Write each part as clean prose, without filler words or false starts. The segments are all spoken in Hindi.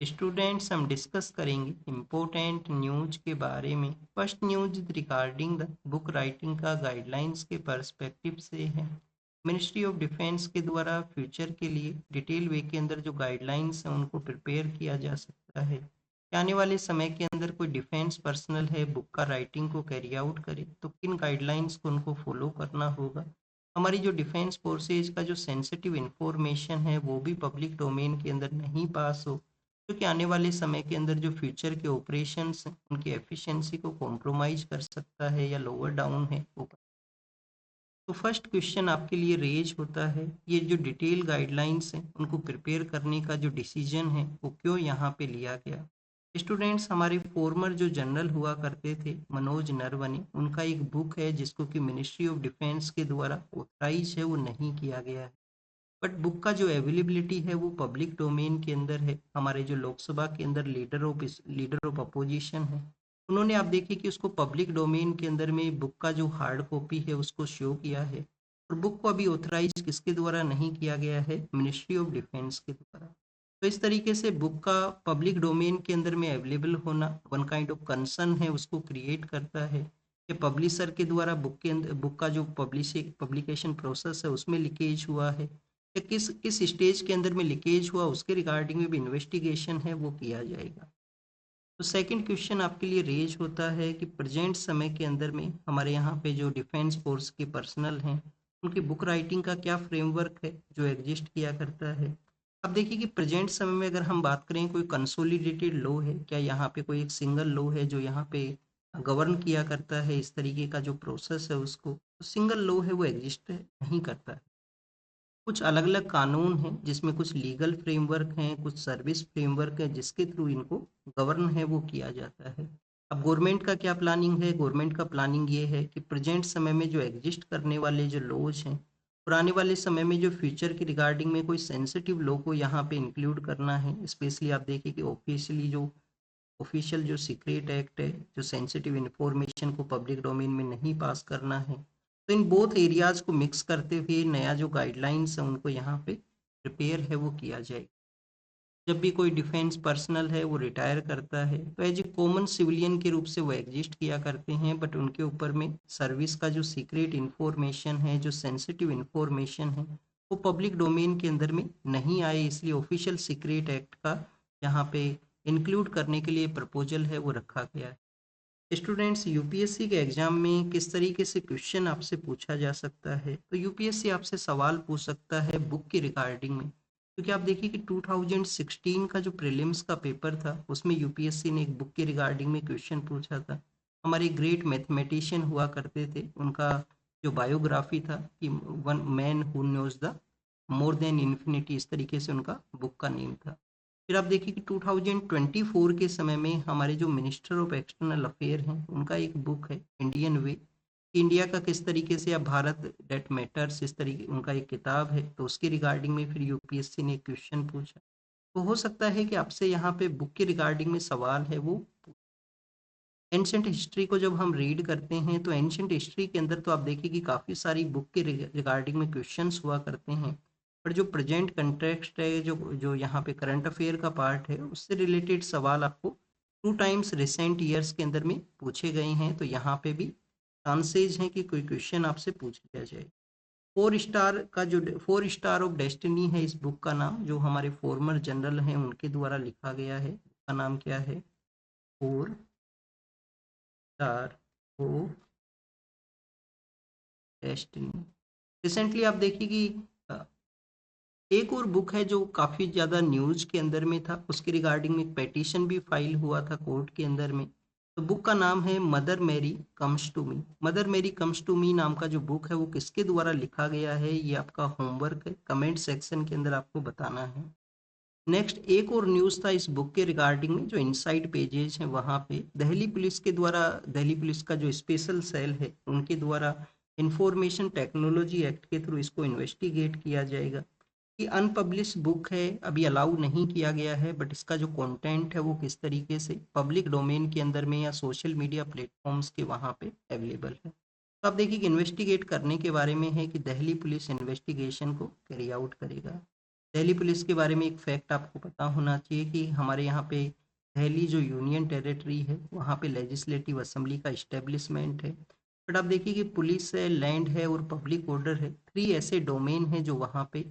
स्टूडेंट्स हम डिस्कस करेंगे इम्पोर्टेंट न्यूज के बारे में। First news regarding the book writing का गाइडलाइंस के पर्सपेक्टिव से है। मिनिस्ट्री ऑफ डिफेंस के द्वारा फ्यूचर के लिए डिटेल वे के अंदर जो गाइडलाइंस हैं उनको प्रिपेयर किया जा सकता है कि आने वाले समय के अंदर कोई डिफेंस पर्सनल है बुक का राइटिंग को कैरी आउट करे तो किन गाइडलाइंस को उनको फॉलो करना होगा। हमारी जो डिफेंस फोर्सेज का जो सेंसिटिव इंफॉर्मेशन है वो भी पब्लिक डोमेन के अंदर नहीं पास हो, क्योंकि आने वाले समय के अंदर जो फ्यूचर के ऑपरेशंस हैं उनकी एफिशिएंसी को कॉम्प्रोमाइज कर सकता है या लोअर डाउन है वो। तो फर्स्ट क्वेश्चन आपके लिए रेज होता है, ये जो डिटेल गाइडलाइंस हैं उनको प्रिपेयर करने का जो डिसीजन है वो क्यों यहाँ पे लिया गया। स्टूडेंट्स हमारे फॉर्मर जो जनरल हुआ करते थे मनोज नरवणे, उनका एक बुक है जिसको कि मिनिस्ट्री ऑफ डिफेंस के द्वारा ऑथराइज है वो नहीं किया गया है। बट बुक का जो अवेलेबिलिटी है वो पब्लिक डोमेन के अंदर है। हमारे जो लोकसभा के अंदर लीडर ऑफ अपोजिशन है, उन्होंने आप देखिए कि उसको पब्लिक डोमेन के अंदर में बुक का जो हार्ड कॉपी है उसको शो किया है। और बुक को अभी ऑथराइज किसके द्वारा नहीं किया गया है, मिनिस्ट्री ऑफ डिफेंस के द्वारा। तो इस तरीके से बुक का पब्लिक डोमेन के अंदर में अवेलेबल होना वन काइंड ऑफ कंसर्न है उसको क्रिएट करता है कि पब्लिशर के द्वारा बुक के अंदर बुक का जो पब्लिकेशन प्रोसेस है उसमें लीकेज हुआ है या किस किस स्टेज के अंदर में लीकेज हुआ उसके रिगार्डिंग में भी इन्वेस्टिगेशन है वो किया जाएगा। तो सेकंड क्वेश्चन आपके लिए रेज होता है कि प्रेजेंट समय के अंदर में हमारे यहाँ पे जो डिफेंस फोर्स के पर्सनल हैं उनकी बुक राइटिंग का क्या फ्रेमवर्क है जो एग्जिस्ट किया करता है। अब देखिए कि प्रेजेंट समय में अगर हम बात करें कोई कंसोलिडेटेड लॉ है क्या, यहाँ पे कोई एक सिंगल लॉ है जो यहाँ पे गवर्न किया करता है इस तरीके का जो प्रोसेस है उसको, तो सिंगल लॉ है वो एग्जिस्ट नहीं करता है। कुछ अलग अलग कानून हैं जिसमें कुछ लीगल फ्रेमवर्क हैं, कुछ सर्विस फ्रेमवर्क है जिसके थ्रू इनको गवर्न है वो किया जाता है। अब गवर्नमेंट का क्या प्लानिंग है, गवर्नमेंट का प्लानिंग ये है कि प्रेजेंट समय में जो एग्जिस्ट करने वाले जो लॉज हैं, पुराने वाले समय में जो फ्यूचर के रिगार्डिंग में कोई सेंसिटिव लॉ को यहाँ पे इंक्लूड करना है। स्पेशली आप देखिए कि ऑफिशियल जो सीक्रेट एक्ट है, जो सेंसिटिव इंफॉर्मेशन को पब्लिक डोमेन में नहीं पास करना है, तो इन बोथ एरियाज को मिक्स करते हुए नया जो गाइडलाइंस है उनको यहाँ पे प्रिपेयर है वो किया जाए। जब भी कोई डिफेंस पर्सनल है वो रिटायर करता है तो एज ए कॉमन सिविलियन के रूप से वो एग्जिस्ट किया करते हैं, बट उनके ऊपर में सर्विस का जो सीक्रेट इंफॉर्मेशन है, जो सेंसिटिव इंफॉर्मेशन है, वो पब्लिक डोमेन के अंदर में नहीं आए, इसलिए ऑफिशियल सीक्रेट एक्ट का यहाँ पे इंक्लूड करने के लिए प्रपोजल है वो रखा गया है। स्टूडेंट्स यूपीएससी के एग्जाम में किस तरीके से क्वेश्चन आपसे पूछा जा सकता है, तो यूपीएससी आपसे सवाल पूछ सकता है बुक के रिगार्डिंग में, क्योंकि आप देखिए कि 2016 का जो प्रीलिम्स का पेपर था उसमें यूपीएससी ने एक बुक के रिगार्डिंग में क्वेश्चन पूछा था। हमारे ग्रेट मैथमेटिशियन हुआ करते थे, उनका जो बायोग्राफी था कि one man who knows the more than infinity, इस तरीके से उनका बुक का नेम था। फिर आप देखिए कि 2024 के समय में हमारे जो मिनिस्टर ऑफ एक्सटर्नल अफेयर हैं उनका एक बुक है इंडियन वे, इंडिया का किस तरीके से या भारत डेट मैटर्स, इस तरीके उनका एक किताब है, तो उसके रिगार्डिंग में फिर यूपीएससी ने एक क्वेश्चन पूछा। तो हो सकता है कि आपसे यहाँ पे बुक के रिगार्डिंग में सवाल है वो। एंशंट हिस्ट्री को जब हम रीड करते हैं तो एंशंट हिस्ट्री के अंदर तो आप देखिए कि काफ़ी सारी बुक के रिगार्डिंग में क्वेश्चंस हुआ करते हैं, पर जो प्रेजेंट कंटेक्स्ट है, जो जो यहाँ पे करंट अफेयर का पार्ट है उससे रिलेटेड सवाल आपको 2 टाइम्स रिसेंट ईयर्स के अंदर में पूछे गए हैं, तो यहाँ पे भी चांसेज हैं कि कोई क्वेश्चन आपसे पूछ लिया जाए। 4 स्टार का जो 4 स्टार ऑफ डेस्टिनी है इस बुक का नाम, जो हमारे फॉर्मर जनरल हैं उनके द्वारा लिखा गया है, उसका नाम क्या है, 4 स्टार डेस्टिनी। रिसेंटली आप देखिए कि अ, एक और बुक है जो काफ़ी ज़्यादा न्यूज़ के अंदर में था, उसके रिगार्डिंग में एक पेटिशन भी फाइल हुआ था कोर्ट के अंदर में। तो बुक का नाम है मदर मेरी कम्स टू मी। मदर मेरी कम्स टू मी नाम का जो बुक है वो किसके द्वारा लिखा गया है, ये आपका होमवर्क है, कमेंट सेक्शन के अंदर आपको बताना है। नेक्स्ट एक और न्यूज़ था इस बुक के रिगार्डिंग में, जो इनसाइड पेजेस हैं वहाँ पे दिल्ली पुलिस के द्वारा, दिल्ली पुलिस का जो स्पेशल सेल है उनके द्वारा इंफॉर्मेशन टेक्नोलॉजी एक्ट के थ्रू इसको इन्वेस्टिगेट किया जाएगा। कि अनपब्लिश्ड बुक है, अभी अलाउ नहीं किया गया है, बट इसका जो कंटेंट है वो किस तरीके से पब्लिक डोमेन के अंदर में या सोशल मीडिया प्लेटफॉर्म्स के वहाँ पे अवेलेबल है। तो आप देखिए कि इन्वेस्टिगेट करने के बारे में है कि दिल्ली पुलिस इन्वेस्टिगेशन को कैरी आउट करेगा। दिल्ली पुलिस के बारे में एक फैक्ट आपको पता होना चाहिए कि हमारे यहाँ पे दिल्ली जो यूनियन टेरिटरी है वहाँ पे लेजिस्लेटिव असेंबली का इस्टेब्लिशमेंट है। बट आप देखिए कि पुलिस है, लैंड है और पब्लिक ऑर्डर है, 3 ऐसे डोमेन हैं जो वहाँ पे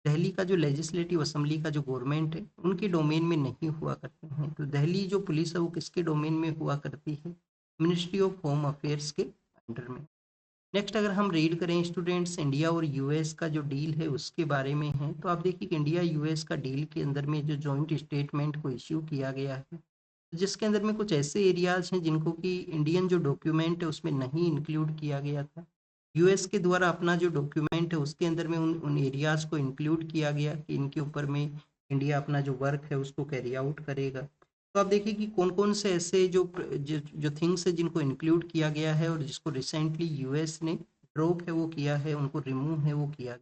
दिल्ली का जो लेजिस्लेटिव असेंबली का जो गवर्नमेंट है उनके डोमेन में नहीं हुआ करते हैं। तो दिल्ली जो पुलिस है वो किसके डोमेन में हुआ करती है? मिनिस्ट्री ऑफ होम अफेयर्स के अंडर में। नेक्स्ट अगर हम रीड करें स्टूडेंट्स, इंडिया और यूएस का जो डील है उसके बारे में है, तो आप देखिए कि इंडिया यूएस का डील के अंदर में जो जॉइंट स्टेटमेंट को इश्यू किया गया है, जिसके अंदर में कुछ ऐसे एरियाज हैं जिनको कि इंडियन जो डॉक्यूमेंट है उसमें नहीं इंक्लूड किया गया था। यूएस के द्वारा अपना जो डॉक्यूमेंट है उसके अंदर में उन उन एरियाज को इंक्लूड किया गया कि इनके ऊपर में इंडिया अपना जो वर्क है उसको कैरी आउट करेगा। तो आप देखिए कि कौन-कौन से ऐसे जो थिंग्स है जिनको इंक्लूड किया गया है और जिसको रिसेंटली यूएस ने ड्रॉप है वो किया है, उनको रिमूव है वो किया।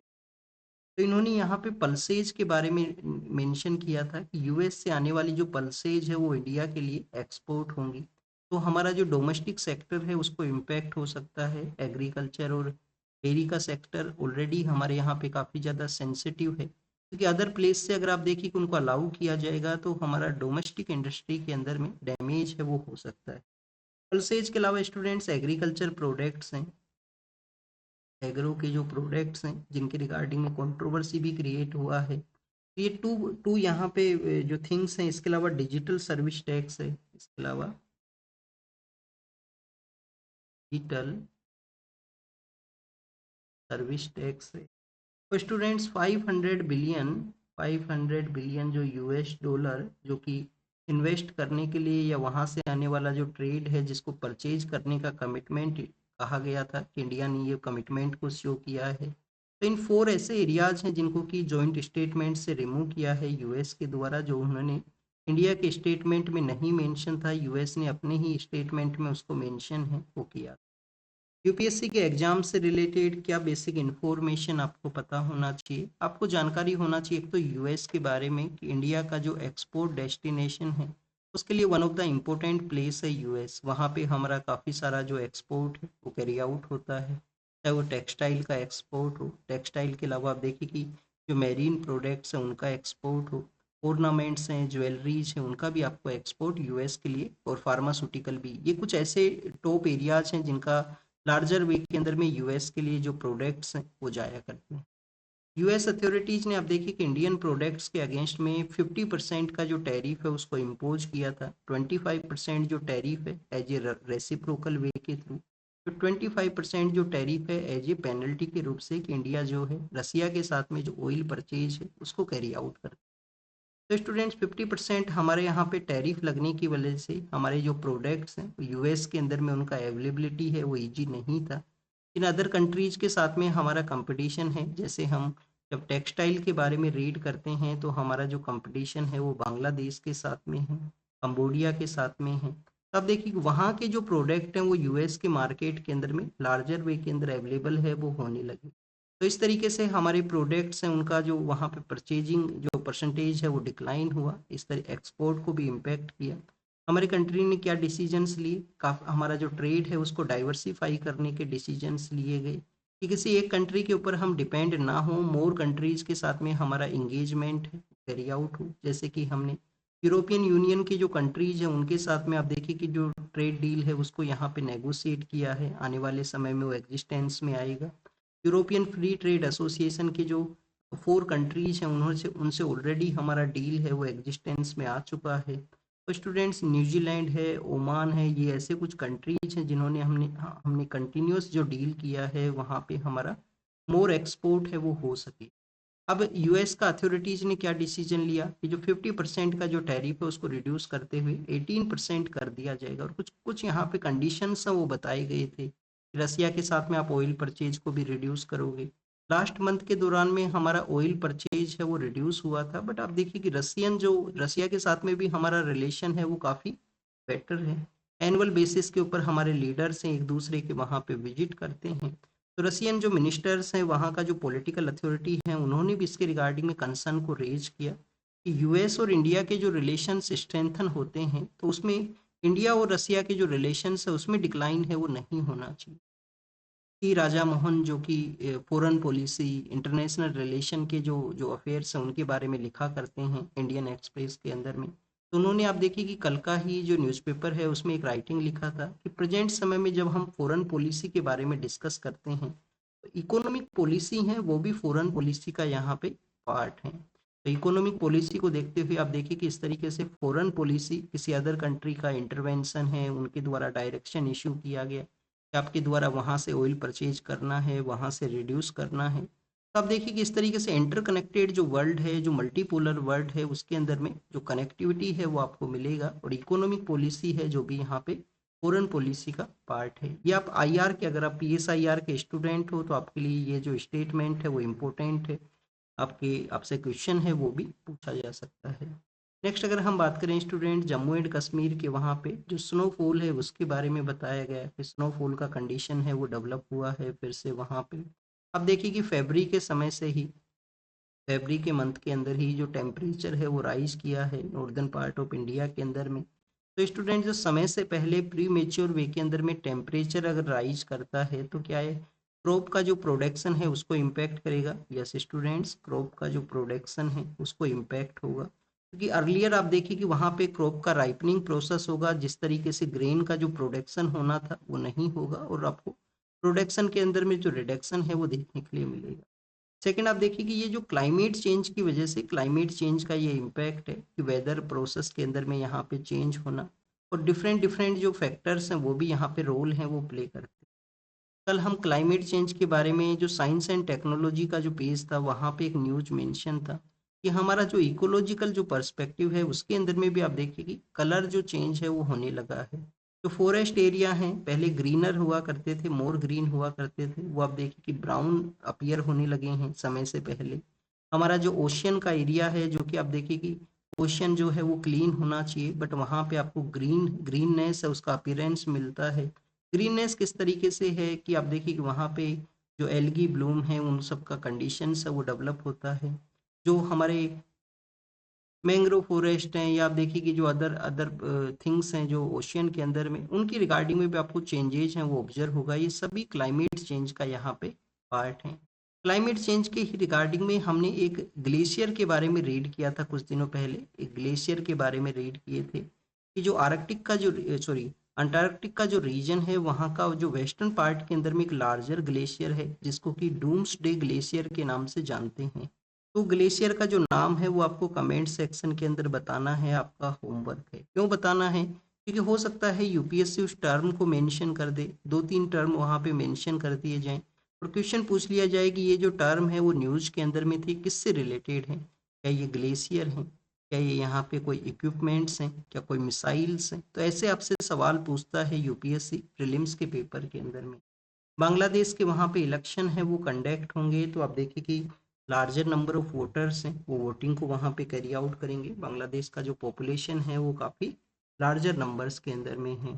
तो इन्होंने यहाँ पे पल्सेज के बारे में मेंशन किया था कि यूएस से आने वाली जो पल्सेज है वो इंडिया के लिए एक्सपोर्ट होंगी। तो हमारा जो डोमेस्टिक सेक्टर है उसको इम्पैक्ट हो सकता है। एग्रीकल्चर और डेयरी का सेक्टर ऑलरेडी हमारे यहाँ पे काफ़ी ज़्यादा सेंसिटिव है, क्योंकि अदर प्लेस से अगर आप देखिए कि उनको अलाउ किया जाएगा तो हमारा डोमेस्टिक इंडस्ट्री के अंदर में डैमेज है वो हो सकता है। पल्सेज के अलावा स्टूडेंट्स एग्रीकल्चर प्रोडक्ट्स हैं, एग्रो के जो प्रोडक्ट्स हैं जिनके रिगार्डिंग में कंट्रोवर्सी भी क्रिएट हुआ है। तो ये टू टू यहाँ पे जो थिंग्स हैं, इसके अलावा डिजिटल सर्विस टैक्स है, इसके अलावा डिजिटल सर्विस टैक्स है। तो स्टूडेंट्स 500 बिलियन जो यूएस डॉलर जो कि इन्वेस्ट करने के लिए या वहाँ से आने वाला जो ट्रेड है जिसको परचेज करने का कमिटमेंट कहा गया था कि इंडिया ने ये कमिटमेंट को शो किया है। तो इन 4 ऐसे एरियाज हैं जिनको कि जॉइंट स्टेटमेंट से रिमूव किया है यूएस के द्वारा, जो उन्होंने इंडिया के स्टेटमेंट में नहीं मेंशन था, यूएस ने अपने ही स्टेटमेंट में उसको मेंशन है वो किया। यूपीएससी के एग्जाम से रिलेटेड क्या बेसिक इन्फॉर्मेशन आपको पता होना चाहिए? आपको जानकारी होना चाहिए एक तो यूएस के बारे में कि इंडिया का जो एक्सपोर्ट डेस्टिनेशन है उसके लिए one of the important place है यूएस। वहाँ पे हमारा काफ़ी सारा जो एक्सपोर्ट है वो कैरी आउट होता है, चाहे वो टेक्सटाइल का एक्सपोर्ट हो, टेक्सटाइल के अलावा आप देखिए कि जो मेरीन प्रोडक्ट्स हैं उनका एक्सपोर्ट हो, ऑर्नामेंट्स हैं, ज्वेलरीज हैं, उनका भी आपको एक्सपोर्ट यूएस के लिए, और फार्मास्यूटिकल भी। ये कुछ ऐसे टॉप एरियाज हैं जिनका लार्जर वे के अंदर में यूएस के लिए जो प्रोडक्ट्स हैं वो जाया करते हैं। यूएस अथॉरिटीज ने अब देखिए कि इंडियन प्रोडक्ट्स के अगेंस्ट में 50% का जो टैरिफ है उसको इम्पोज किया था। 25% जो टैरिफ है एज ए रेसिप्रोकल वे के थ्रू, तो 25% जो टैरिफ है एज ए पेनल्टी के रूप से कि इंडिया जो है रसिया के साथ में जो ऑयल परचेज है उसको कैरी आउट करता है। तो स्टूडेंट्स 50% हमारे यहाँ पे टैरिफ लगने की वजह से हमारे जो प्रोडक्ट्स हैं यूएस के अंदर में उनका अवेलेबिलिटी है वो इजी नहीं था। इन अदर कंट्रीज के साथ में हमारा कंपटीशन है, जैसे हम जब टेक्सटाइल के बारे में रीड करते हैं तो हमारा जो कंपटीशन है वो बांग्लादेश के साथ में है, कंबोडिया के साथ में है। तो अब देखिए वहाँ के जो प्रोडक्ट हैं वो यूएस के मार्केट के अंदर में लार्जर वे के अंदर अवेलेबल है वो होने लगे। तो इस तरीके से हमारे प्रोडक्ट्स हैं उनका जो वहाँ पे परचेजिंग जो परसेंटेज है वो डिक्लाइन हुआ, इस तरह एक्सपोर्ट को भी इम्पैक्ट किया। हमारी कंट्री ने क्या डिसीजंस लिए, हमारा जो ट्रेड है उसको डाइवर्सिफाई करने के डिसीजंस लिए गए कि किसी एक कंट्री के ऊपर हम डिपेंड ना हो, मोर कंट्रीज के साथ में हमारा इंगेजमेंट है कैरी आउट हो। जैसे कि हमने यूरोपियन यूनियन की जो कंट्रीज हैं उनके साथ में आप देखिए कि जो ट्रेड डील है उसको यहाँ पे नेगोशिएट किया है, आने वाले समय में वो एग्जिस्टेंस में आएगा। यूरोपियन फ्री ट्रेड एसोसिएशन के जो 4 कंट्रीज हैं उन्होंने उनसे ऑलरेडी हमारा डील है वो एग्जिस्टेंस में आ चुका है। तो स्टूडेंट्स न्यूजीलैंड है, ओमान है, ये ऐसे कुछ कंट्रीज हैं जिन्होंने हमने कंटिन्यूस जो डील किया है वहाँ पे हमारा मोर एक्सपोर्ट है वो हो सके। अब यूएस का अथॉरिटीज ने क्या डिसीजन लिया कि जो 50% का जो टैरिफ है उसको रिड्यूस करते हुए 18% कर दिया जाएगा, और कुछ कुछ यहाँ पे कंडीशंस हैं वो बताए गए थे। रसिया के साथ में आप ऑयल परचेज को भी रिड्यूस करोगे। लास्ट मंथ के दौरान में हमारा ऑयल परचेज है वो रिड्यूस हुआ था, बट आप देखिए कि रसिया के साथ में भी हमारा रिलेशन है वो काफ़ी बेटर है। एनुअल बेसिस के ऊपर हमारे लीडर्स हैं एक दूसरे के वहाँ पे विजिट करते हैं। तो रसियन जो मिनिस्टर्स हैं वहाँ का जो पॉलिटिकल अथॉरिटी है उन्होंने भी इसके रिगार्डिंग में कंसर्न को रेज किया कि यूएस और इंडिया के जो रिलेशंस स्ट्रेंथन होते हैं तो उसमें इंडिया और रसिया के जो रिलेशंस है उसमें डिक्लाइन है वो नहीं होना चाहिए। कि राजा मोहन जो कि फॉरेन पॉलिसी, इंटरनेशनल रिलेशन के जो जो अफेयर्स हैं उनके बारे में लिखा करते हैं इंडियन एक्सप्रेस के अंदर में। तो उन्होंने आप देखिए कि कल का ही जो न्यूज़पेपर है उसमें एक राइटिंग लिखा था कि प्रेजेंट समय में जब हम फॉरेन पॉलिसी के बारे में डिस्कस करते हैं तो इकोनॉमिक पॉलिसी है वो भी फॉरेन पॉलिसी का यहाँ पे पार्ट है। तो इकोनॉमिक पॉलिसी को देखते हुए आप देखिए कि इस तरीके से फॉरेन पॉलिसी किसी अदर कंट्री का इंटरवेंशन है, उनके द्वारा डायरेक्शन इशू किया गया कि आपके द्वारा वहाँ से ऑयल परचेज करना है, वहाँ से रिड्यूस करना है। तो आप देखिए कि इस तरीके से इंटरकनेक्टेड जो वर्ल्ड है, जो मल्टीपोलर वर्ल्ड है, उसके अंदर में जो कनेक्टिविटी है वो आपको मिलेगा और इकोनॉमिक पॉलिसी है जो भी यहाँ पे फॉरेन पॉलिसी का पार्ट है। ये आप आईआर के, अगर आप पीएसआईआर के स्टूडेंट हो तो आपके लिए ये जो स्टेटमेंट है वो इम्पोर्टेंट है। आपसे क्वेश्चन है वो भी पूछा जा सकता है। नेक्स्ट अगर हम बात करें स्टूडेंट जम्मू एंड कश्मीर के, वहाँ पे जो स्नोफॉल है उसके बारे में बताया गया है कि स्नोफॉल का कंडीशन है वो डेवलप हुआ है फिर से वहाँ पे। अब देखिए कि फरवरी के समय से ही, फरवरी के मंथ के अंदर ही जो टेम्परेचर है वो राइज किया है नॉर्दर्न पार्ट ऑफ इंडिया के अंदर में। तो स्टूडेंट जो समय से पहले प्री मेच्योर वे के अंदर में टेम्परेचर अगर राइज करता है तो क्या है, क्रॉप का जो प्रोडक्शन है उसको इम्पैक्ट करेगा। यस स्टूडेंट्स, क्रॉप का जो प्रोडक्शन है उसको इम्पैक्ट होगा क्योंकि अर्लियर आप देखिए कि वहाँ पे क्रॉप का राइपनिंग प्रोसेस होगा, जिस तरीके से ग्रेन का जो प्रोडक्शन होना था वो नहीं होगा और आपको प्रोडक्शन के अंदर में जो रिडक्शन है वो देखने के लिए मिलेगा। सेकंड आप देखिए कि ये जो क्लाइमेट चेंज की वजह से, क्लाइमेट चेंज का ये इम्पैक्ट है कि वेदर प्रोसेस के अंदर में यहाँ पे चेंज होना और डिफरेंट डिफरेंट जो फैक्टर्स हैं वो भी यहाँ पे रोल हैं वो प्ले करते हैं। कल हम क्लाइमेट चेंज के बारे में जो साइंस एंड टेक्नोलॉजी का जो पेज था वहाँ पे एक न्यूज मेंशन था कि हमारा जो इकोलॉजिकल जो पर्सपेक्टिव है उसके अंदर में भी आप देखिए कि कलर जो चेंज है वो होने लगा है। जो फॉरेस्ट एरिया हैं पहले ग्रीनर हुआ करते थे, मोर ग्रीन हुआ करते थे, वो आप देखिए कि ब्राउन अपीयर होने लगे हैं समय से पहले। हमारा जो ओशियन का एरिया है जो कि आप देखिए कि ओशियन जो है वो क्लीन होना चाहिए बट वहाँ पे आपको ग्रीननेस है उसका अपीयरेंस मिलता है। ग्रीननेस किस तरीके से है कि आप देखिए कि वहाँ पे जो एल्गी ब्लूम है उन सब का कंडीशंस है वो डेवलप होता है। जो हमारे मैंग्रोव फॉरेस्ट हैं या आप देखिए कि जो अदर अदर थिंग्स हैं जो ओशियन के अंदर में, उनकी रिगार्डिंग में भी आपको चेंजेज हैं वो ऑब्जर्व होगा। ये सभी क्लाइमेट चेंज का यहाँ पे पार्ट है। क्लाइमेट चेंज के ही रिगार्डिंग में हमने एक ग्लेशियर के बारे में रीड किया था कुछ दिनों पहले, एक ग्लेशियर के बारे में रीड किए थे कि जो आर्कटिक का जो सॉरी अंटार्कटिक का जो रीजन है वहाँ का जो वेस्टर्न पार्ट के अंदर में एक लार्जर ग्लेशियर है जिसको कि डूम्सडे ग्लेशियर के नाम से जानते हैं। तो ग्लेशियर का जो नाम है वो आपको कमेंट सेक्शन के अंदर बताना है, आपका होमवर्क है। क्यों बताना है, क्योंकि हो सकता है यूपीएससी उस टर्म को मेंशन कर दे, दो तीन टर्म वहाँ पे मेंशन कर दिए जाएं और क्वेश्चन पूछ लिया जाए कि ये जो टर्म है वो न्यूज के अंदर में थी किससे रिलेटेड है, क्या ये ग्लेशियर हैं, क्या ये यहाँ पे कोई इक्विपमेंट्स हैं, क्या कोई मिसाइल्स हैं। तो ऐसे आपसे सवाल पूछता है यूपीएससी प्रीलिम्स के पेपर के अंदर में। बांग्लादेश के वहाँ पे इलेक्शन है वो कंडक्ट होंगे तो आप देखिए कि लार्जर नंबर ऑफ वोटर्स हैं वो वोटिंग को वहाँ पे कैरी आउट करेंगे। बांग्लादेश का जो पॉपुलेशन है वो काफ़ी लार्जर नंबर्स के अंदर में है,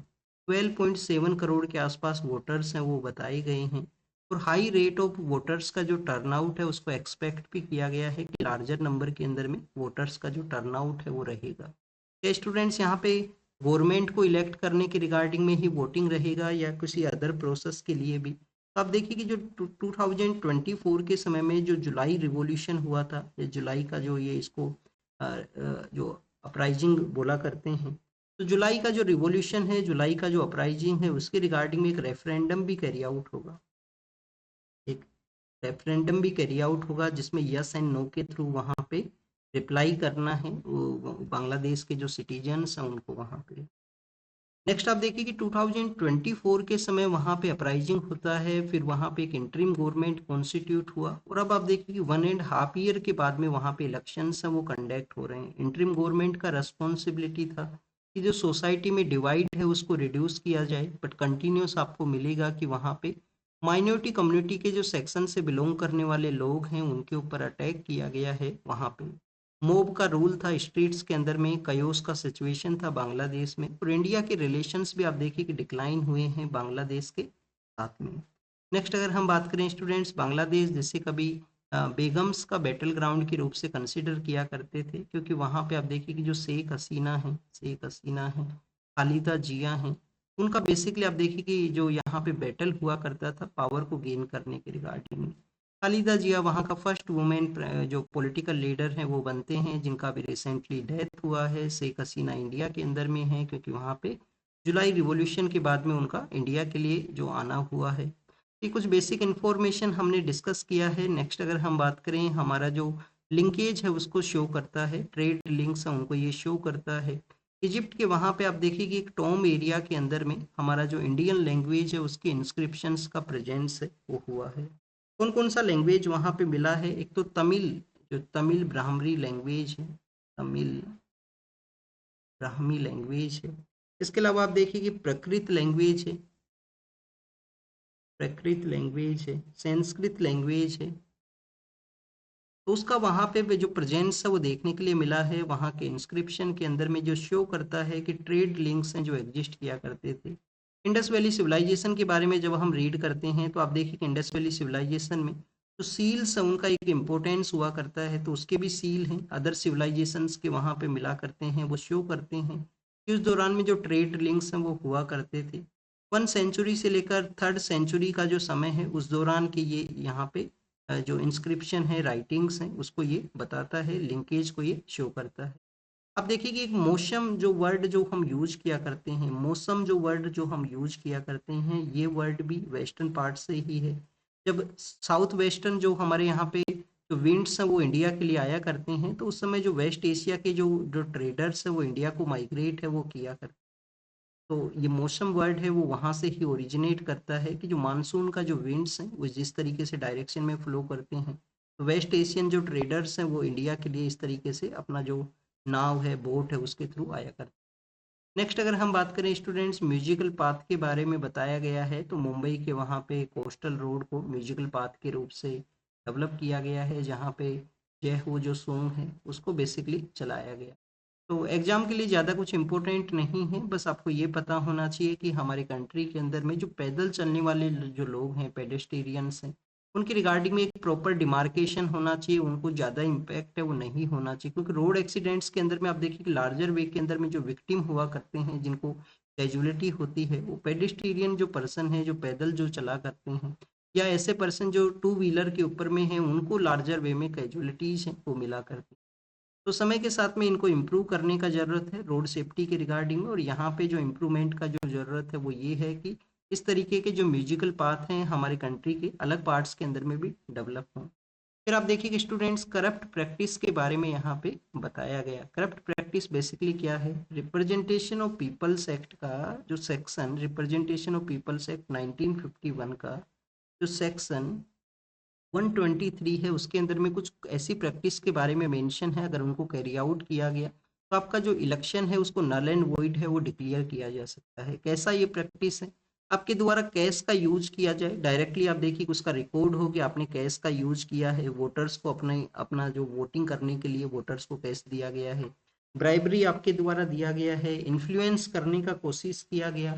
12.7 करोड़ के आसपास वोटर्स हैं वो बताए गए हैं। और हाई रेट ऑफ वोटर्स का जो टर्नआउट है उसको एक्सपेक्ट भी किया गया है कि लार्जर नंबर के अंदर में वोटर्स का जो टर्नआउट है वो रहेगा। क्या स्टूडेंट्स यहाँ पे गवर्नमेंट को इलेक्ट करने के रिगार्डिंग में ही वोटिंग रहेगा या किसी अदर प्रोसेस के लिए भी? तो आप देखिए कि जो 2024 के समय में जो जुलाई रिवॉल्यूशन हुआ था, ये जुलाई का जो ये इसको जो अपराइजिंग बोला करते हैं, तो जुलाई का जो रिवॉल्यूशन है, जुलाई का जो अपराइजिंग है उसके रिगार्डिंग में एक रेफरेंडम भी कैरी आउट होगा। एक रेफरेंडम भी कैरी आउट होगा जिसमें यस एंड नो के थ्रू वहाँ पे रिप्लाई करना है बांग्लादेश के जो सिटीजन्स हैं उनको वहाँ पे। नेक्स्ट आप देखिए कि 2024 के समय वहाँ पे अपराइजिंग होता है, फिर वहाँ पे एक इंटरिम गवर्नमेंट कॉन्स्टिट्यूट हुआ और अब आप देखिए कि 1.5 ईयर के बाद में वहाँ पे इलेक्शंस हैं वो कंडक्ट हो रहे हैं। इंटरिम गवर्नमेंट का रेस्पॉन्सिबिलिटी था कि जो सोसाइटी में डिवाइड है उसको रिड्यूस किया जाए, बट कंटिन्यूस आपको मिलेगा कि वहाँ पे माइनॉरिटी कम्युनिटी के जो सेक्शन से बिलोंग करने वाले लोग हैं उनके ऊपर अटैक किया गया है। वहाँ पे मोब का रूल था, स्ट्रीट्स के अंदर में कयोस का सिचुएशन था बांग्लादेश में और इंडिया के रिलेशंस भी आप देखिए कि डिक्लाइन हुए हैं बांग्लादेश के साथ में। नेक्स्ट अगर हम बात करें स्टूडेंट्स, बांग्लादेश जैसे कभी बेगम्स का बैटल ग्राउंड के रूप से कंसिडर किया करते थे क्योंकि वहाँ पे आप देखिए कि जो शेख हसीना है, खालिदा जिया हैं, उनका बेसिकली आप देखिए कि जो यहाँ पे बैटल हुआ करता था पावर को गेन करने के रिगार्डिंग में। खालिदा जिया वहाँ का फर्स्ट वुमेन जो पॉलिटिकल लीडर हैं वो बनते हैं, जिनका भी रिसेंटली डेथ हुआ है। शेख हसीना इंडिया के अंदर में है, क्योंकि वहाँ पे जुलाई रिवॉल्यूशन के बाद में उनका इंडिया के लिए जो आना हुआ है। ये कुछ बेसिक इन्फॉर्मेशन हमने डिस्कस किया है। नेक्स्ट अगर हम बात करें, हमारा जो लिंकेज है उसको शो करता है, ट्रेड लिंक्स है उनको ये शो करता है। इजिप्ट के वहाँ पे आप देखिए कि एक टॉम एरिया के अंदर में हमारा जो इंडियन लैंग्वेज है उसके इंस्क्रिप्शंस का प्रेजेंस है वो हुआ है। कौन कौन सा लैंग्वेज वहाँ पे मिला है? एक तो तमिल, जो तमिल ब्राह्मणी लैंग्वेज है, तमिल ब्राह्मी लैंग्वेज है। इसके अलावा आप देखिए कि प्रकृत लैंग्वेज है, प्रकृत लैंग्वेज है, संस्कृत लैंग्वेज है। तो उसका वहाँ पे जो प्रेजेंस है वो देखने के लिए मिला है। वहाँ के इंस्क्रिप्शन के अंदर में जो शो करता है कि ट्रेड लिंक्स हैं जो एग्जिस्ट किया करते थे। इंडस वैली सिविलाइजेशन के बारे में जब हम रीड करते हैं तो आप देखिए कि इंडस वैली सिविलाइजेशन में जो सील्स है उनका एक इम्पोर्टेंस हुआ करता है, तो उसके भी सील हैं अदर सिविलाइजेशंस के वहाँ पे मिला करते हैं, वो शो करते हैं कि उस दौरान में जो ट्रेड लिंक्स हैं वो हुआ करते थे। 1 सेंचुरी से लेकर 3rd सेंचुरी का जो समय है उस दौरान के ये यहाँ पे जो इंस्क्रिप्शन है, राइटिंग्स हैं, उसको ये बताता है, लिंकेज को ये शो करता है। अब देखिए कि एक मौसम जो वर्ड जो हम यूज किया करते हैं, मौसम जो वर्ड जो हम यूज किया करते हैं, ये वर्ड भी वेस्टर्न पार्ट से ही है। जब साउथ वेस्टर्न जो हमारे यहाँ पे जो विंड्स हैं वो इंडिया के लिए आया करते हैं, तो उस समय जो वेस्ट एशिया के जो जो ट्रेडर्स हैं वो इंडिया को माइग्रेट है वो किया करते हैं। तो ये मौसम वर्ड है वो वहाँ से ही ओरिजिनेट करता है कि जो मानसून का जो विंड्स हैं वो जिस तरीके से डायरेक्शन में फ्लो करते हैं, तो वेस्ट एशियन जो ट्रेडर्स हैं वो इंडिया के लिए इस तरीके से अपना जो नाव है, बोट है, उसके थ्रू आया करते हैं। नेक्स्ट अगर हम बात करें स्टूडेंट्स, म्यूजिकल पाथ के बारे में बताया गया है, तो मुंबई के वहाँ पे कोस्टल रोड को म्यूजिकल पाथ के रूप से डेवलप किया गया है, जहाँ पे जय हो जो सॉन्ग है उसको बेसिकली चलाया गया। तो एग्जाम के लिए ज़्यादा कुछ इम्पोर्टेंट नहीं है, बस आपको ये पता होना चाहिए कि हमारे कंट्री के अंदर में जो पैदल चलने वाले जो लोग हैं, पेडेस्टेरियंस हैं, उनके रिगार्डिंग में एक प्रॉपर डिमार्केशन होना चाहिए, उनको ज़्यादा इम्पैक्ट है वो नहीं होना चाहिए, क्योंकि रोड एक्सीडेंट्स के अंदर में आप देखिए कि लार्जर वे के अंदर में जो विक्टिम हुआ करते हैं, जिनको कैजुअलिटी होती है, वो पेडेस्टेरियन जो पर्सन है, जो पैदल जो चला करते हैं, या ऐसे पर्सन जो टू व्हीलर के ऊपर में हैं, उनको लार्जर वे में कैजुअलिटीज़ हैं वो मिला करती हैं। तो समय के साथ में इनको इम्प्रूव करने का ज़रूरत है रोड सेफ्टी के रिगार्डिंग में, और यहाँ पे जो इम्प्रूवमेंट का जो ज़रूरत है वो ये है कि इस तरीके के जो म्यूजिकल पाथ हैं हमारे कंट्री के अलग पार्ट्स के अंदर में भी डेवलप हों। फिर आप देखिए कि स्टूडेंट्स करप्ट प्रैक्टिस के बारे में यहाँ पे बताया गया। करप्ट प्रैक्टिस बेसिकली क्या है? रिप्रेजेंटेशन ऑफ पीपल्स एक्ट का जो section, representation of people's act 1951 का जो सेक्शन 123 है, उसके अंदर में कुछ ऐसी प्रैक्टिस के बारे में मेंशन है, अगर उनको कैरी आउट किया गया तो आपका जो इलेक्शन है उसको नल एंड वॉइड है वो डिक्लेयर किया जा सकता है। कैसा ये प्रैक्टिस है? आपके द्वारा कैश का यूज किया जाए डायरेक्टली, आप देखिए उसका रिकॉर्ड हो कि आपने कैश का यूज किया है, वोटर्स को अपने अपना जो वोटिंग करने के लिए वोटर्स को कैश दिया गया है, ब्राइबरी आपके द्वारा दिया गया है, इन्फ्लुएंस करने का कोशिश किया गया,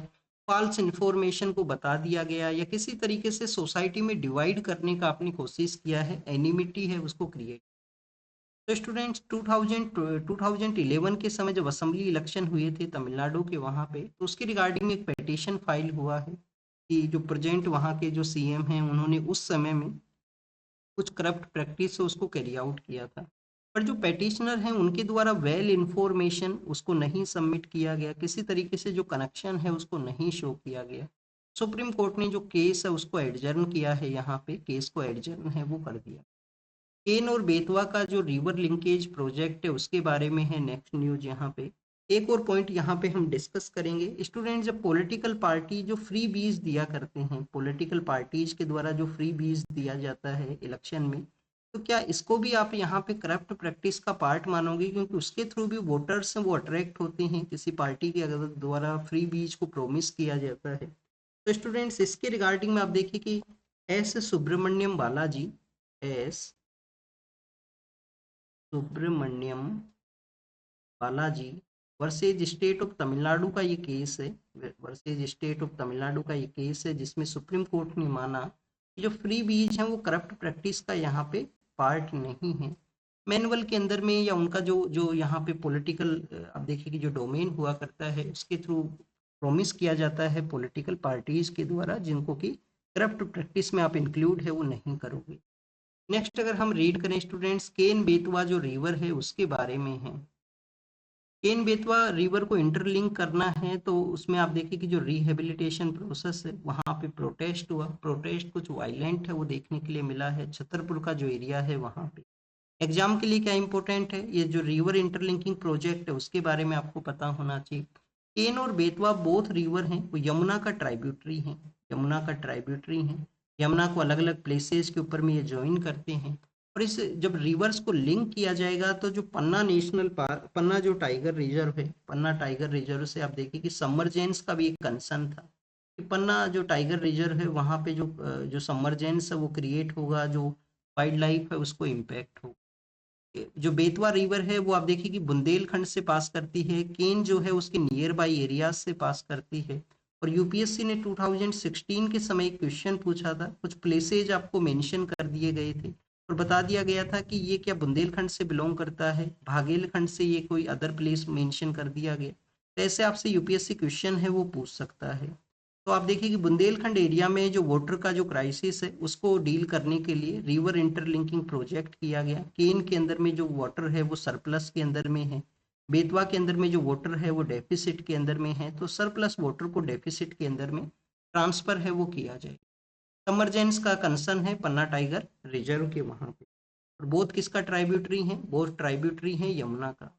फॉल्स इंफॉर्मेशन को बता दिया गया, या किसी तरीके से सोसाइटी में डिवाइड करने का आपने कोशिश किया है, एनिमिटी है उसको क्रिएट। तो स्टूडेंट्स 2011 के समय जब असेंबली इलेक्शन हुए थे तमिलनाडु के वहाँ पे, तो उसके रिगार्डिंग एक पेटिशन फाइल हुआ है कि जो प्रेजेंट वहाँ के जो सीएम हैं उन्होंने उस समय में कुछ करप्ट प्रैक्टिस से उसको कैरी आउट किया था। पर जो पेटिशनर हैं उनके द्वारा वेल इंफॉर्मेशन उसको नहीं सबमिट किया गया, किसी तरीके से जो कनेक्शन है उसको नहीं शो किया गया। सुप्रीम कोर्ट ने जो केस है उसको एडजर्न किया है, यहाँ पे केस को एडजर्न है वो कर दिया। केन और बेतवा का जो रिवर लिंकेज प्रोजेक्ट है उसके बारे में है नेक्स्ट न्यूज यहाँ पे। एक और पॉइंट यहाँ पे हम डिस्कस करेंगे स्टूडेंट, जब पॉलिटिकल पार्टी जो फ्री बीज दिया करते हैं, पॉलिटिकल पार्टीज के द्वारा जो फ्री बीज दिया जाता है इलेक्शन में, तो क्या इसको भी आप यहाँ पे करप्ट प्रैक्टिस का पार्ट मानोगे? क्योंकि उसके थ्रू भी वोटर्स हैं वो अट्रैक्ट होते हैं किसी पार्टी के अगर द्वारा फ्री बीज को प्रोमिस किया जाता है। तो स्टूडेंट्स इसके रिगार्डिंग में आप देखिए कि S Subramaniam Balaji, S Subramaniam Balaji versus state of Tamil Nadu का ये केस है, वर्सेज स्टेट ऑफ तमिलनाडु का ये केस है, जिसमें सुप्रीम कोर्ट ने माना कि जो फ्री बीज है वो करप्ट प्रैक्टिस का यहाँ पे पार्ट नहीं है। मैनुअल के अंदर में या उनका जो जो यहाँ पे पॉलिटिकल आप देखिए कि जो डोमेन हुआ करता है उसके थ्रू प्रॉमिस किया जाता है पॉलिटिकल पार्टीज के द्वारा, जिनको कि करप्ट प्रैक्टिस में आप इंक्लूड है वो नहीं करोगे। नेक्स्ट अगर हम रीड करें स्टूडेंट्स, केन बेतवा जो रिवर है उसके बारे में है। केन बेतवा रिवर को इंटरलिंक करना है तो उसमें आप देखिए कि जो रिहेबिलिटेशन प्रोसेस है वहाँ पे प्रोटेस्ट हुआ, प्रोटेस्ट कुछ वायलेंट है वो देखने के लिए मिला है। छतरपुर का जो एरिया है वहाँ पे एग्जाम के लिए क्या इंपॉर्टेंट है, ये जो रिवर इंटरलिंकिंग प्रोजेक्ट है उसके बारे में आपको पता होना चाहिए। केन और बेतवा बोथ रिवर हैं, वो यमुना का ट्राइब्यूटरी हैं, यमुना का ट्राइब्यूटरी हैं। यमुना को अलग अलग प्लेसेस के ऊपर में ये ज्वाइन करते हैं। और इस जब रिवर्स को लिंक किया जाएगा तो जो पन्ना नेशनल पार्क, पन्ना जो टाइगर रिजर्व है, पन्ना टाइगर रिजर्व से आप देखिए कि समरजेंस का भी एक कंसर्न था कि पन्ना जो टाइगर रिजर्व है वहाँ पे जो समरजेंस है वो क्रिएट होगा, जो वाइल्ड लाइफ है उसको इम्पैक्ट होगा। जो बेतवा रिवर है वो आप देखिए कि बुंदेलखंड से पास करती है, केन जो है उसके नियर बाई एरियाज से पास करती है। और यूपीएससी ने 2016 के समय एक क्वेश्चन पूछा था, कुछ प्लेसेज आपको मेंशन कर दिए गए थे और बता दिया गया था कि ये क्या बुंदेलखंड से बिलोंग करता है, भागेलखंड से ये कोई अदर प्लेस मेंशन कर दिया गया। तो ऐसे आपसे यूपीएससी क्वेश्चन है वो पूछ सकता है। तो आप देखिए कि बुंदेलखंड एरिया में जो वाटर का जो क्राइसिस है उसको डील करने के लिए रिवर इंटरलिंकिंग प्रोजेक्ट किया गया। केन के अंदर में जो वाटर है वो सरप्लस के अंदर में है, बेतवा के अंदर में जो वाटर है वो डेफिसिट के अंदर में है, तो सरप्लस वाटर को डेफिसिट के अंदर में ट्रांसफर है वो किया जाए। समरजेंस का कंसर्न है पन्ना टाइगर रिजर्व के वहां पे। और बोथ किसका ट्राइब्यूटरी है, बोथ ट्राइब्यूटरी है यमुना का।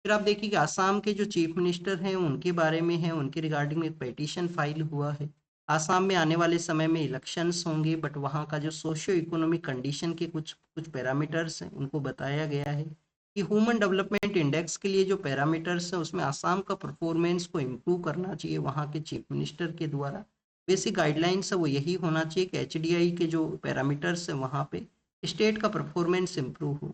फिर आप देखिए कि आसाम के जो चीफ मिनिस्टर हैं उनके बारे में है, उनके रिगार्डिंग एक पिटीशन फाइल हुआ है। आसाम में आने वाले समय में इलेक्शंस होंगे, बट वहाँ का जो सोशियो इकोनॉमिक कंडीशन के कुछ कुछ पैरामीटर्स हैं उनको बताया गया है कि ह्यूमन डेवलपमेंट इंडेक्स के लिए जो पैरामीटर्स हैं उसमें आसाम का परफॉर्मेंस को इम्प्रूव करना चाहिए वहाँ के चीफ मिनिस्टर के द्वारा। बेसिक गाइडलाइंस है वो यही होना चाहिए कि एचडीआई के जो पैरामीटर्स हैं वहाँ पे स्टेट का परफॉर्मेंस इम्प्रूव हो।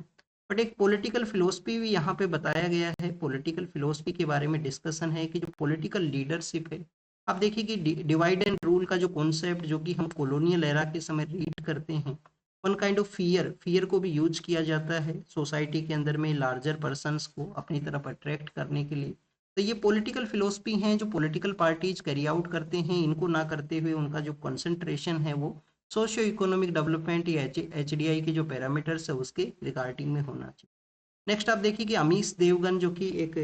बट एक पॉलिटिकल फिलोसफी भी यहाँ पे बताया गया है, पॉलिटिकल फिलोसफी के बारे में डिस्कशन है कि जो पॉलिटिकल लीडरशिप है, आप देखिए कि डिवाइड एंड रूल का जो कॉन्सेप्ट जो कि हम कॉलोनियल एरा के समय रीड करते हैं, one kind of fear, fear को भी यूज किया जाता है सोसाइटी के अंदर में लार्जर पर्सन्स को अपनी तरफ अट्रैक्ट करने के लिए। तो ये पॉलिटिकल फिलोसफी हैं जो पॉलिटिकल पार्टीज कैरी आउट करते हैं, इनको ना करते हुए उनका जो कंसंट्रेशन है वो सोशियो इकोनॉमिक डेवलपमेंट या एचडीआई के जो पैरामीटर्स है उसके रिगार्डिंग में होना चाहिए। नेक्स्ट आप देखिए कि अमीश देवगन जो कि एक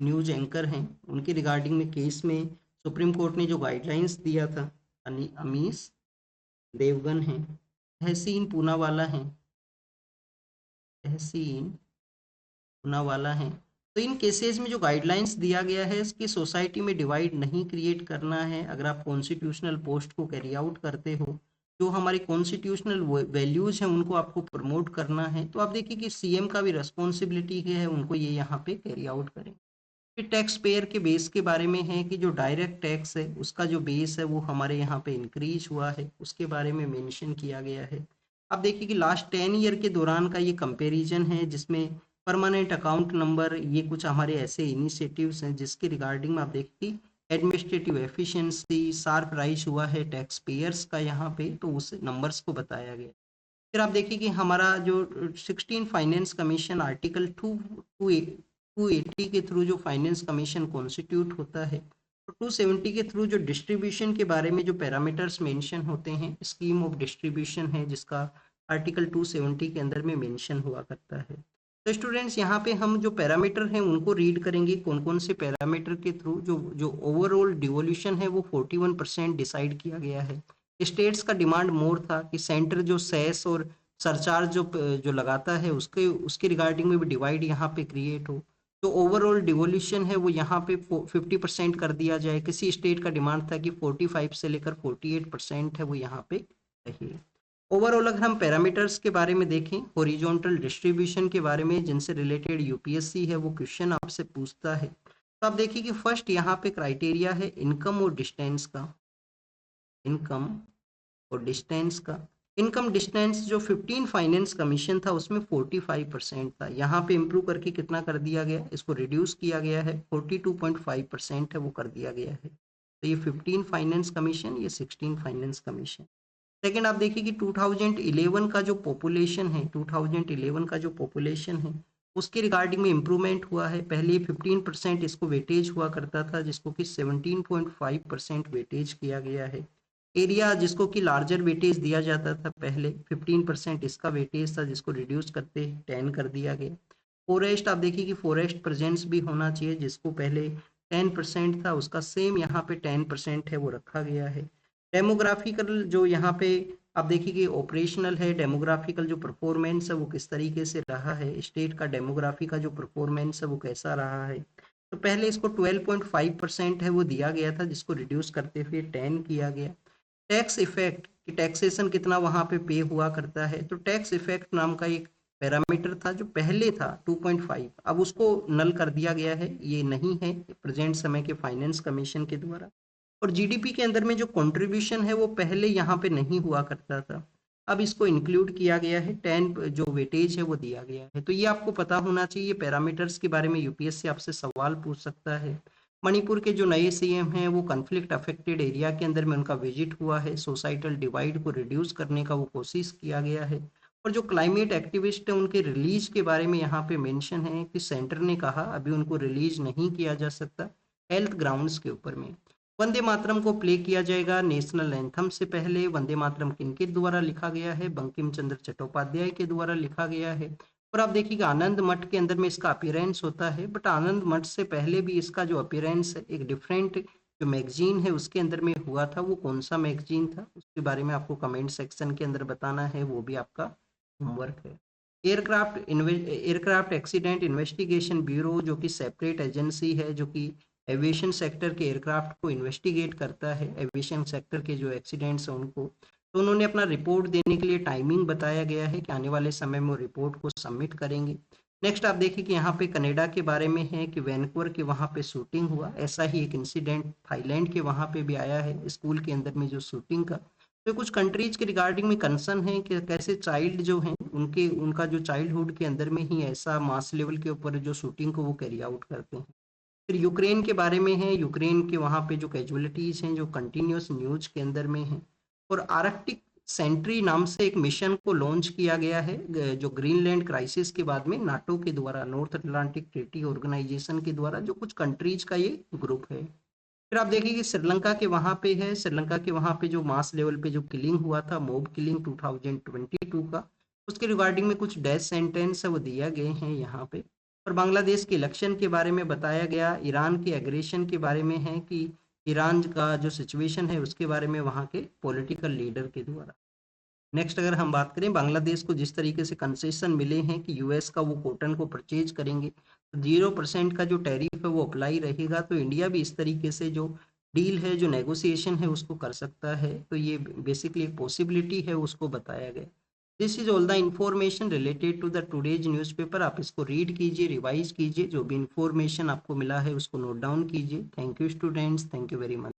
न्यूज एंकर हैं, उनके रिगार्डिंग में केस में सुप्रीम कोर्ट ने जो गाइडलाइंस दिया था, अमीश देवगन हैं, तहसीन पूनावाला हैं, तहसीन पूनावाला हैं। तो इन केसेस में जो गाइडलाइंस दिया गया है कि सोसाइटी में डिवाइड नहीं क्रिएट करना है अगर आप कॉन्स्टिट्यूशनल पोस्ट को कैरी आउट करते हो, जो हमारे कॉन्स्टिट्यूशनल वैल्यूज हैं उनको आपको प्रमोट करना है। तो आप देखिए कि सीएम का भी रिस्पॉन्सिबिलिटी है उनको ये यहाँ पे कैरी आउट करें। फिर टैक्स पेयर के बेस के बारे में है कि जो डायरेक्ट टैक्स है उसका जो बेस है वो हमारे यहाँ पे इंक्रीज हुआ है, उसके बारे में मेंशन किया गया है। अब देखिए कि लास्ट 10 ईयर के दौरान का ये कंपैरिजन है जिसमें परमानेंट अकाउंट नंबर, ये कुछ हमारे ऐसे इनिशिएटिव्स हैं जिसके रिगार्डिंग में आप देखिए कि एडमिनिस्ट्रेटिव एफिशिएंसी शार्प राइज हुआ है टैक्स पेयर्स का यहाँ पे, तो उस नंबर्स को बताया गया। फिर आप देखिए कि हमारा जो 16 फाइनेंस कमीशन आर्टिकल 280 के थ्रू जो फाइनेंस कमीशन कॉन्स्टिट्यूट होता है, तो 270 के थ्रू जो डिस्ट्रीब्यूशन के बारे में जो पैरामीटर्स मेंशन होते हैं, स्कीम ऑफ डिस्ट्रीब्यूशन है जिसका आर्टिकल 270 के अंदर में मेंशन हुआ करता है। तो स्टूडेंट्स यहाँ पे हम जो पैरामीटर हैं उनको रीड करेंगे, कौन कौन से पैरामीटर के थ्रू जो जो ओवरऑल डिवोल्यूशन है वो 41% डिसाइड किया गया है। स्टेट्स का डिमांड मोर था कि सेंटर जो सेस और सरचार्ज जो लगाता है उसके उसके रिगार्डिंग में भी डिवाइड यहाँ पे क्रिएट हो। जो ओवरऑल डिवोल्यूशन है वो यहाँ पे 50% कर दिया जाए। किसी स्टेट का डिमांड था कि 45 से लेकर 48% है वो यहाँ पे रही। ओवरऑल अगर हम पैरामीटर्स के बारे में देखें, हॉरिजॉन्टल डिस्ट्रीब्यूशन के बारे में जिनसे रिलेटेड यूपीएससी है वो क्वेश्चन आपसे पूछता है, तो आप देखिए कि फर्स्ट यहाँ पे क्राइटेरिया है इनकम और डिस्टेंस का, इनकम और डिस्टेंस का। इनकम डिस्टेंस जो 15 फाइनेंस कमीशन था उसमें 45% था, यहाँ पे इम्प्रूव करके कितना कर दिया गया, इसको रिड्यूस किया गया है, 42.5% है वो कर दिया गया है। तो ये 15 फाइनेंस कमीशन, ये 16 फाइनेंस कमीशन। सेकेंड आप देखिए कि 2011 का जो पॉपुलेशन है, 2011 का जो पॉपुलेशन है उसके रिगार्डिंग में इम्प्रूवमेंट हुआ है। पहले 15% इसको वेटेज हुआ करता था, जिसको कि 17.5% वेटेज किया गया है। एरिया जिसको कि लार्जर वेटेज दिया जाता था, पहले 15% इसका वेटेज था, जिसको रिड्यूस करते 10 कर दिया गया। फॉरेस्ट आप देखिए कि फॉरेस्ट प्रेजेंस भी होना चाहिए, जिसको पहले 10% था, उसका सेम यहाँ पे 10% है, वो रखा गया है। डेमोग्राफिकल जो यहाँ पे आप देखिए कि ऑपरेशनल है, डेमोग्राफिकल जो परफॉर्मेंस है वो किस तरीके से रहा है, स्टेट का डेमोग्राफी का जो परफॉर्मेंस है वो कैसा रहा है। तो पहले इसको 12.5% है वो दिया गया था, जिसको रिड्यूस करते हुए 10 किया गया। टैक्स इफेक्ट कि टैक्सेशन कितना वहां पे हुआ करता है, तो टैक्स इफेक्ट नाम का एक पैरामीटर था जो पहले था 2.5, अब उसको नल कर दिया गया है, ये नहीं है प्रेजेंट समय के फाइनेंस कमीशन के द्वारा। और जीडीपी के अंदर में जो कंट्रीब्यूशन है वो पहले यहाँ पे नहीं हुआ करता था, अब इसको इंक्लूड किया गया है, 10 जो वेटेज है वो दिया गया है। तो ये आपको पता होना चाहिए, पैरामीटर्स के बारे में यूपीएससी आपसे सवाल पूछ सकता है। मणिपुर के जो नए सीएम हैं वो कॉन्फ्लिक्ट अफेक्टेड एरिया के अंदर में उनका विजिट हुआ है, सोसाइटल डिवाइड को रिड्यूस करने का वो कोशिश किया गया है। और जो क्लाइमेट एक्टिविस्ट है उनके रिलीज के बारे में यहाँ पे मेंशन है कि सेंटर ने कहा अभी उनको रिलीज नहीं किया जा सकता हेल्थ ग्राउंड्स के ऊपर में। वंदे मातरम को प्ले किया जाएगा नेशनल एंथम से पहले। वंदे मातरम किनके द्वारा लिखा गया है, बंकिम चंद्र चट्टोपाध्याय के द्वारा लिखा गया है। और आप देखिएगा आनंद मठ के अंदर में इसका अपीयरेंस होता है, बट आनंद मठ से पहले भी इसका जो अपीयरेंस है एक डिफरेंट जो मैगजीन है उसके अंदर में हुआ था, वो कौन सा मैगजीन था उसके बारे में आपको कमेंट सेक्शन के अंदर बताना है, वो भी आपका होमवर्क है। एयरक्राफ्ट एक्सीडेंट इन्वेस्टिगेशन ब्यूरो जो कि सेपरेट एजेंसी है, जो कि एविएशन सेक्टर के एयरक्राफ्ट को इन्वेस्टिगेट करता है, एविएशन सेक्टर के जो एक्सीडेंट्स हैं उनको। तो उन्होंने अपना रिपोर्ट देने के लिए टाइमिंग बताया गया है कि आने वाले समय में वो रिपोर्ट को सबमिट करेंगे। नेक्स्ट आप देखिए कि यहाँ पे कनाडा के बारे में है कि वैनकूवर के वहाँ पे शूटिंग हुआ, ऐसा ही एक इंसिडेंट थाईलैंड के वहाँ पे भी आया है, स्कूल के अंदर में जो शूटिंग का। तो कुछ कंट्रीज के रिगार्डिंग में कंसर्न है कि कैसे चाइल्ड जो हैं उनके उनका जो चाइल्डहुड के अंदर में ही ऐसा मास लेवल के ऊपर जो शूटिंग को वो कैरी आउट करते हैं। फिर यूक्रेन के बारे में है, यूक्रेन के वहाँ पे जो कैजुअलिटीज हैं जो कंटिन्यूस न्यूज के अंदर में है। और आर्कटिक सेंट्री नाम से एक मिशन को लॉन्च किया गया है, जो ग्रीनलैंड क्राइसिस के बाद में नाटो के द्वारा, नॉर्थ अटलांटिक ट्रीटी ऑर्गेनाइजेशन के द्वारा, जो कुछ कंट्रीज का ये ग्रुप है। फिर आप देखिए कि श्रीलंका के वहाँ पे है, श्रीलंका के वहाँ पे जो मास लेवल पे जो किलिंग हुआ था, मॉब किलिंग 2022 का, उसके रिगार्डिंग में कुछ डेथ सेंटेंस है वो दिया गए हैं यहाँ पे। और बांग्लादेश के इलेक्शन के बारे में बताया गया, ईरान के एग्रेशन के बारे में है कि ईरान का जो सिचुएशन है उसके बारे में वहाँ के पॉलिटिकल लीडर के द्वारा। नेक्स्ट अगर हम बात करें बांग्लादेश को जिस तरीके से कंसेशन मिले हैं कि यूएस का वो कॉटन को परचेज करेंगे, 0% का जो टैरिफ है वो अप्लाई रहेगा, तो इंडिया भी इस तरीके से जो डील है, जो नेगोशिएशन है उसको कर सकता है। तो ये बेसिकली एक पॉसिबिलिटी है, उसको बताया गया। This is all the information related to the today's newspaper. आप इसको रीड कीजिए, रिवाइज कीजिए, जो भी इंफॉर्मेशन आपको मिला है उसको नोट डाउन कीजिए। Thank you students, thank you very much.